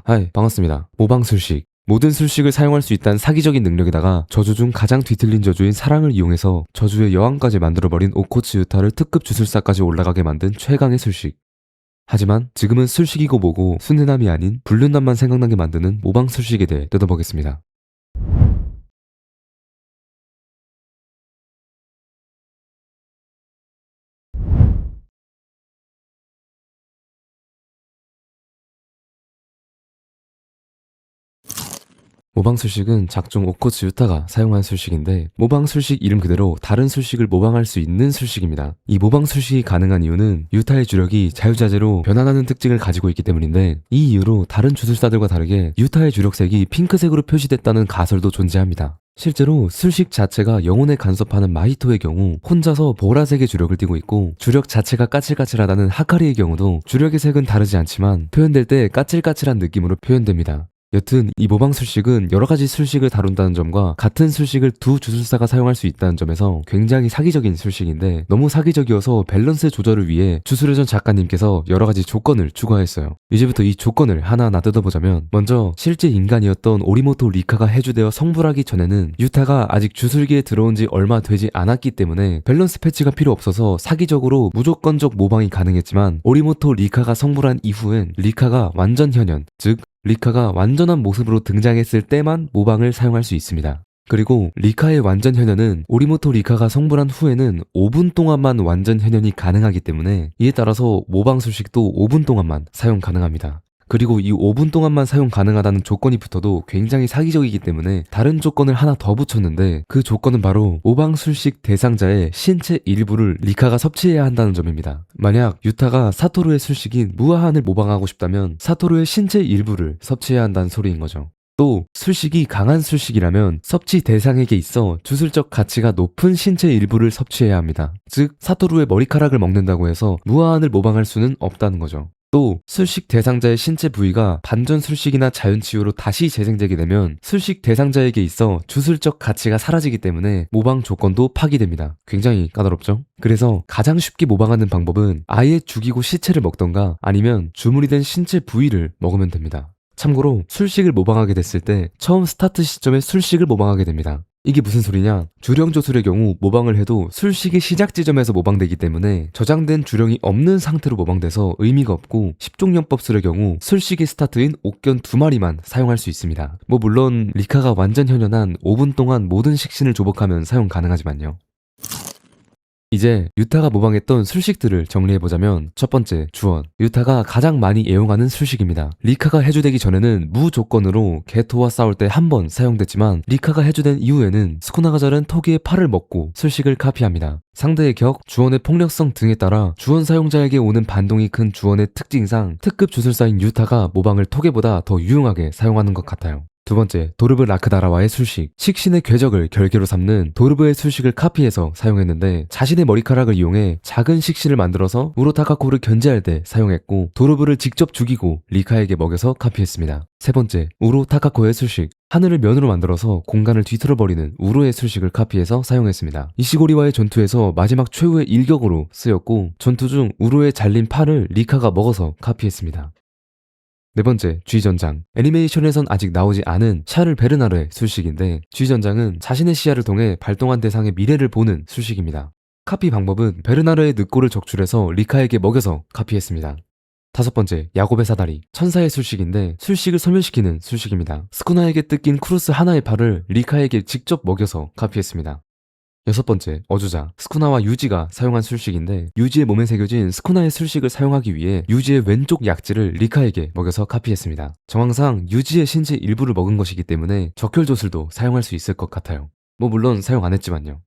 하이, 반갑습니다. 모방술식. 모든 술식을 사용할 수 있다는 사기적인 능력에다가 저주 중 가장 뒤틀린 저주인 사랑을 이용해서 저주의 여왕까지 만들어버린 오코츠 유타를 특급 주술사까지 올라가게 만든 최강의 술식. 하지만 지금은 술식이고 뭐고 순해남이 아닌 불륜남만 생각나게 만드는 모방술식에 대해 뜯어보겠습니다. 모방술식은 작중 오코츠 유타가 사용한 술식인데, 모방술식 이름 그대로 다른 술식을 모방할 수 있는 술식입니다. 이 모방술식이 가능한 이유는 유타의 주력이 자유자재로 변환하는 특징을 가지고 있기 때문인데, 이 이유로 다른 주술사들과 다르게 유타의 주력색이 핑크색으로 표시됐다는 가설도 존재합니다. 실제로 술식 자체가 영혼에 간섭하는 마히토의 경우 혼자서 보라색의 주력을 띠고 있고, 주력 자체가 까칠까칠하다는 하카리의 경우도 주력의 색은 다르지 않지만 표현될 때 까칠까칠한 느낌으로 표현됩니다. 여튼 이 모방 술식은 여러가지 술식을 다룬다는 점과 같은 술식을 두 주술사가 사용할 수 있다는 점에서 굉장히 사기적인 술식인데, 너무 사기적이어서 밸런스 조절을 위해 주술의 전 작가님께서 여러가지 조건을 추가했어요. 이제부터 이 조건을 하나하나 뜯어보자면, 먼저 실제 인간이었던 오리모토 리카가 해주되어 성불하기 전에는 유타가 아직 주술기에 들어온 지 얼마 되지 않았기 때문에 밸런스 패치가 필요 없어서 사기적으로 무조건적 모방이 가능했지만, 오리모토 리카가 성불한 이후엔 리카가 완전 현현, 즉 리카가 완전한 모습으로 등장했을 때만 모방을 사용할 수 있습니다. 그리고 리카의 완전 현현은 오리모토 리카가 성불한 후에는 5분 동안만 완전 현현이 가능하기 때문에, 이에 따라서 모방 술식도 5분 동안만 사용 가능합니다. 그리고 이 5분 동안만 사용 가능하다는 조건이 붙어도 굉장히 사기적이기 때문에 다른 조건을 하나 더 붙였는데, 그 조건은 바로 모방술식 대상자의 신체 일부를 리카가 섭취해야 한다는 점입니다. 만약 유타가 사토루의 술식인 무아한을 모방하고 싶다면 사토루의 신체 일부를 섭취해야 한다는 소리인 거죠. 또 술식이 강한 술식이라면 섭취 대상에게 있어 주술적 가치가 높은 신체 일부를 섭취해야 합니다. 즉 사토루의 머리카락을 먹는다고 해서 무아한을 모방할 수는 없다는 거죠. 또 술식 대상자의 신체 부위가 반전 술식이나 자연치유로 다시 재생되게 되면 술식 대상자에게 있어 주술적 가치가 사라지기 때문에 모방 조건도 파기됩니다. 굉장히 까다롭죠? 그래서 가장 쉽게 모방하는 방법은 아예 죽이고 시체를 먹던가 아니면 주물이 된 신체 부위를 먹으면 됩니다. 참고로 술식을 모방하게 됐을 때 처음 스타트 시점에 술식을 모방하게 됩니다. 이게 무슨 소리냐? 주령 조술의 경우 모방을 해도 술식의 시작 지점에서 모방되기 때문에 저장된 주령이 없는 상태로 모방돼서 의미가 없고, 십종연법술의 경우 술식의 스타트인 옥견 2마리만 사용할 수 있습니다. 물론 리카가 완전 현현한 5분 동안 모든 식신을 조복하면 사용 가능하지만요. 이제 유타가 모방했던 술식들을 정리해보자면, 첫 번째, 주원. 유타가 가장 많이 애용하는 술식입니다. 리카가 해주되기 전에는 무조건으로 게토와 싸울 때 한 번 사용됐지만, 리카가 해주된 이후에는 스쿠나가 자른 토기의 팔을 먹고 술식을 카피합니다. 상대의 격, 주원의 폭력성 등에 따라 주원 사용자에게 오는 반동이 큰 주원의 특징상 특급 주술사인 유타가 모방을 토게보다 더 유용하게 사용하는 것 같아요. 두 번째, 도르브 라크다라와의 술식. 식신의 궤적을 결계로 삼는 도르브의 술식을 카피해서 사용했는데, 자신의 머리카락을 이용해 작은 식신을 만들어서 우로타카코를 견제할 때 사용했고, 도르브를 직접 죽이고 리카에게 먹여서 카피했습니다. 세 번째, 우로타카코의 술식. 하늘을 면으로 만들어서 공간을 뒤틀어버리는 우로의 술식을 카피해서 사용했습니다. 이시고리와의 전투에서 마지막 최후의 일격으로 쓰였고, 전투 중 우로의 잘린 팔을 리카가 먹어서 카피했습니다. 네 번째, 쥐전장. 애니메이션에선 아직 나오지 않은 샤를 베르나르의 술식인데, 쥐전장은 자신의 시야를 통해 발동한 대상의 미래를 보는 술식입니다. 카피 방법은 베르나르의 늑골을 적출해서 리카에게 먹여서 카피했습니다. 다섯 번째, 야곱의 사다리. 천사의 술식인데 술식을 소멸시키는 술식입니다. 스쿠나에게 뜯긴 크루스 하나의 팔을 리카에게 직접 먹여서 카피했습니다. 여섯 번째, 어주자. 스쿠나와 유지가 사용한 술식인데, 유지의 몸에 새겨진 스쿠나의 술식을 사용하기 위해 유지의 왼쪽 약지를 리카에게 먹여서 카피했습니다. 정황상 유지의 신체 일부를 먹은 것이기 때문에 적혈조술도 사용할 수 있을 것 같아요. 물론 사용 안 했지만요.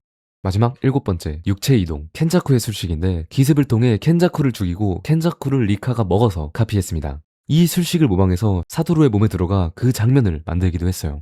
마지막 일곱 번째, 육체 이동. 켄자쿠의 술식인데, 기습을 통해 켄자쿠를 죽이고 켄자쿠를 리카가 먹어서 카피했습니다. 이 술식을 모방해서 사토루의 몸에 들어가 그 장면을 만들기도 했어요.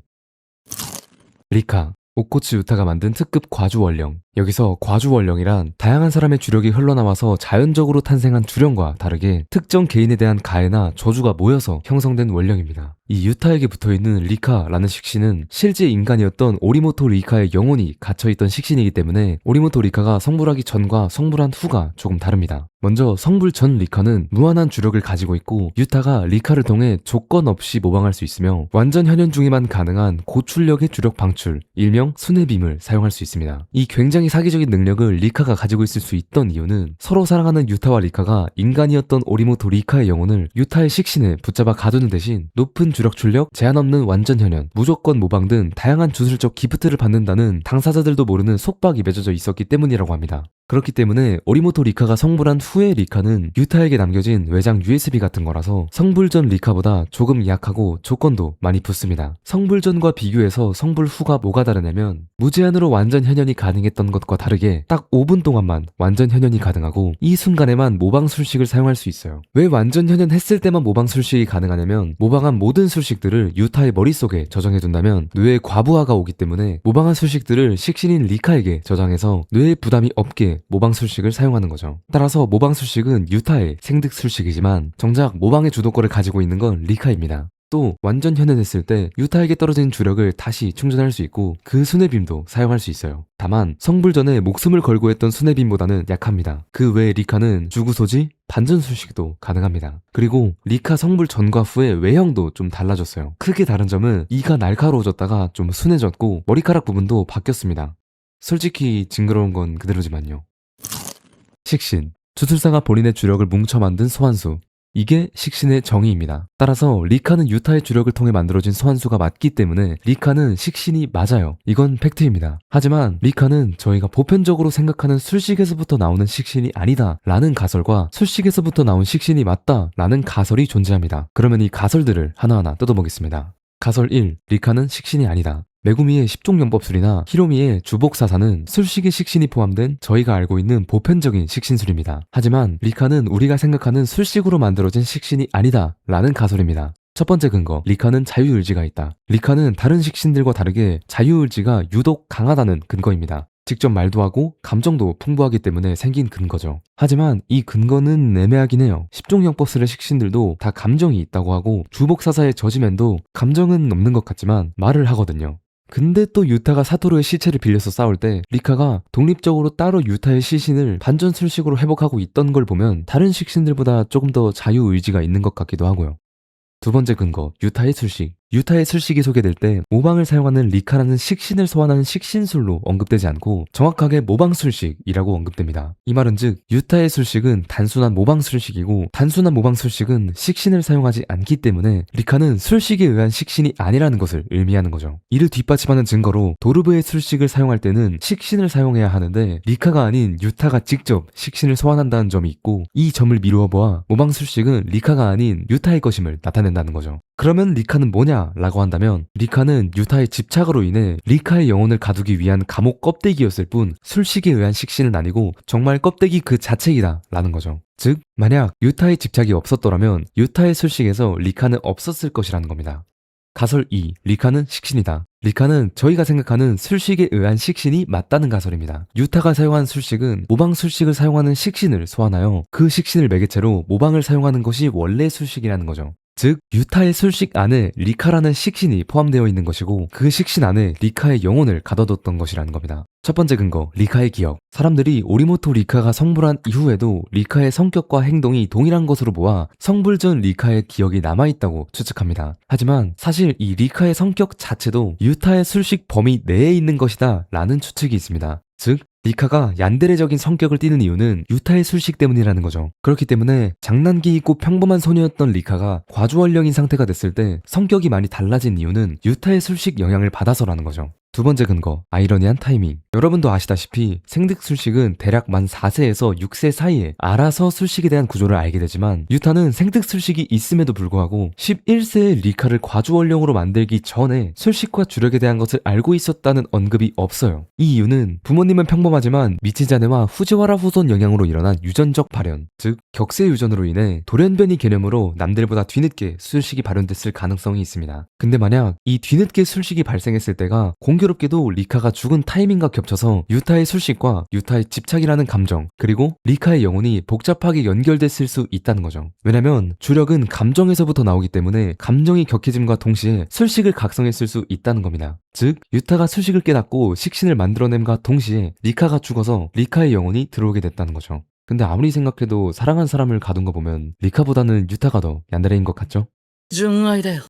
리카. 오코츠 유타가 만든 특급 과주원령. 여기서 과주원령이란 다양한 사람의 주력이 흘러나와서 자연적으로 탄생한 주령과 다르게 특정 개인에 대한 가해나 저주가 모여서 형성된 원령입니다. 이 유타에게 붙어있는 리카라는 식신은 실제 인간이었던 오리모토 리카의 영혼이 갇혀있던 식신이기 때문에 오리모토 리카가 성불하기 전과 성불한 후가 조금 다릅니다. 먼저 성불 전 리카는 무한한 주력을 가지고 있고 유타가 리카를 통해 조건 없이 모방할 수 있으며 완전 현현 중에만 가능한 고출력의 주력 방출, 일명 순회빔을 사용할 수 있습니다. 이 굉장히 사기적인 능력을 리카가 가지고 있을 수 있던 이유는 서로 사랑하는 유타와 리카가 인간이었던 오리모토 리카의 영혼을 유타의 식신에 붙잡아 가두는 대신 높은 주력 출력, 제한 없는 완전 현현, 무조건 모방 등 다양한 주술적 기프트를 받는다는 당사자들도 모르는 속박이 맺어져 있었기 때문이라고 합니다. 그렇기 때문에 오리모토 리카가 성불한 후의 리카는 유타에게 남겨진 외장 USB 같은 거라서 성불 전 리카보다 조금 약하고 조건도 많이 붙습니다. 성불 전과 비교해서 성불 후가 뭐가 다르냐면 무제한으로 완전 현현이 가능했던 것과 다르게 딱 5분 동안만 완전 현현이 가능하고 이 순간에만 모방 술식을 사용할 수 있어요. 왜 완전 현현 했을 때만 모방 술식이 가능하냐면 모방한 모든 술식들을 유타의 머릿속에 저장해둔다면 뇌에 과부하가 오기 때문에 모방한 술식들을 식신인 리카에게 저장해서 뇌에 부담이 없게 모방 술식을 사용하는 거죠. 따라서 모방 술식은 유타의 생득 술식이지만 정작 모방의 주도권을 가지고 있는 건 리카입니다. 또 완전 현현했을 때 유타에게 떨어진 주력을 다시 충전할 수 있고 그 순회빔도 사용할 수 있어요. 다만 성불 전에 목숨을 걸고 했던 순회빔보다는 약합니다. 그 외에 리카는 주구소지 반전 술식도 가능합니다. 그리고 리카 성불 전과 후의 외형도 좀 달라졌어요. 크게 다른 점은 이가 날카로워졌다가 좀 순해졌고 머리카락 부분도 바뀌었습니다. 솔직히 징그러운 건 그대로지만요. 식신, 주술사가 본인의 주력을 뭉쳐 만든 소환수. 이게 식신의 정의입니다. 따라서 리카는 유타의 주력을 통해 만들어진 소환수가 맞기 때문에 리카는 식신이 맞아요. 이건 팩트입니다. 하지만 리카는 저희가 보편적으로 생각하는 술식에서부터 나오는 식신이 아니다 라는 가설과 술식에서부터 나온 식신이 맞다 라는 가설이 존재합니다. 그러면 이 가설들을 하나하나 뜯어보겠습니다. 가설 1. 리카는 식신이 아니다. 메구미의 10종 영법술이나 히로미의 주복사사는 술식의 식신이 포함된 저희가 알고 있는 보편적인 식신술입니다. 하지만 리카는 우리가 생각하는 술식으로 만들어진 식신이 아니다 라는 가설입니다. 첫 번째 근거, 리카는 자유의지가 있다. 리카는 다른 식신들과 다르게 자유의지가 유독 강하다는 근거입니다. 직접 말도 하고 감정도 풍부하기 때문에 생긴 근거죠. 하지만 이 근거는 애매하긴 해요. 10종 영법술의 식신들도 다 감정이 있다고 하고 주복사사의 저지맨도 감정은 없는 것 같지만 말을 하거든요. 근데 또 유타가 사토루의 시체를 빌려서 싸울 때 리카가 독립적으로 따로 유타의 시신을 반전 술식으로 회복하고 있던 걸 보면 다른 식신들보다 조금 더 자유의지가 있는 것 같기도 하고요. 두 번째 근거, 유타의 술식. 유타의 술식이 소개될 때 모방을 사용하는 리카라는 식신을 소환하는 식신술로 언급되지 않고 정확하게 모방 술식이라고 언급됩니다. 이 말은 즉 유타의 술식은 단순한 모방 술식이고 단순한 모방 술식은 식신을 사용하지 않기 때문에 리카는 술식에 의한 식신이 아니라는 것을 의미하는 거죠. 이를 뒷받침하는 증거로 도르브의 술식을 사용할 때는 식신을 사용해야 하는데 리카가 아닌 유타가 직접 식신을 소환한다는 점이 있고 이 점을 미루어 보아 모방 술식은 리카가 아닌 유타의 것임을 나타낸다는 거죠. 그러면 리카는 뭐냐? 라고 한다면 리카는 유타의 집착으로 인해 리카의 영혼을 가두기 위한 감옥 껍데기였을 뿐 술식에 의한 식신은 아니고 정말 껍데기 그 자체이다 라는 거죠. 즉 만약 유타의 집착이 없었더라면 유타의 술식에서 리카는 없었을 것이라는 겁니다. 가설 2. 리카는 식신이다. 리카는 저희가 생각하는 술식에 의한 식신이 맞다는 가설입니다. 유타가 사용한 술식은 모방 술식을 사용하는 식신을 소환하여 그 식신을 매개체로 모방을 사용하는 것이 원래 술식이라는 거죠. 즉 유타의 술식 안에 리카라는 식신이 포함되어 있는 것이고 그 식신 안에 리카의 영혼을 가둬뒀던 것이라는 겁니다. 첫 번째 근거, 리카의 기억. 사람들이 오리모토 리카가 성불한 이후에도 리카의 성격과 행동이 동일한 것으로 보아 성불 전 리카의 기억이 남아있다고 추측합니다. 하지만 사실 이 리카의 성격 자체도 유타의 술식 범위 내에 있는 것이다 라는 추측이 있습니다. 즉 리카가 얀데레적인 성격을 띠는 이유는 유타의 술식 때문이라는 거죠. 그렇기 때문에 장난기 있고 평범한 소녀였던 리카가 과주원령인 상태가 됐을 때 성격이 많이 달라진 이유는 유타의 술식 영향을 받아서라는 거죠. 두 번째 근거, 아이러니한 타이밍. 여러분도 아시다시피 생득 술식은 대략 만 4세에서 6세 사이에 알아서 술식에 대한 구조를 알게 되지만 유타는 생득 술식이 있음에도 불구하고 11세의 리카를 과주원령으로 만들기 전에 술식과 주력에 대한 것을 알고 있었다는 언급이 없어요. 이 이유는 부모님은 평범하지만 미치자네와 후지와라 후손 영향으로 일어난 유전적 발현, 즉 격세 유전으로 인해 돌연변이 개념으로 남들보다 뒤늦게 술식이 발현됐을 가능성이 있습니다. 근데 만약 이 뒤늦게 술식이 발생했을 때가 공교롭게도 리카가 죽은 타이밍과 겹쳐서 유타의 술식과 유타의 집착이라는 감정 그리고 리카의 영혼이 복잡하게 연결됐을 수 있다는 거죠. 왜냐면 주력은 감정에서부터 나오기 때문에 감정이 격해짐과 동시에 술식을 각성했을 수 있다는 겁니다. 즉 유타가 술식을 깨닫고 식신을 만들어냄과 동시에 리카가 죽어서 리카의 영혼이 들어오게 됐다는 거죠. 근데 아무리 생각해도 사랑한 사람을 가둔 거 보면 리카보다는 유타가 더 얀데레인 것 같죠? 純愛だよ。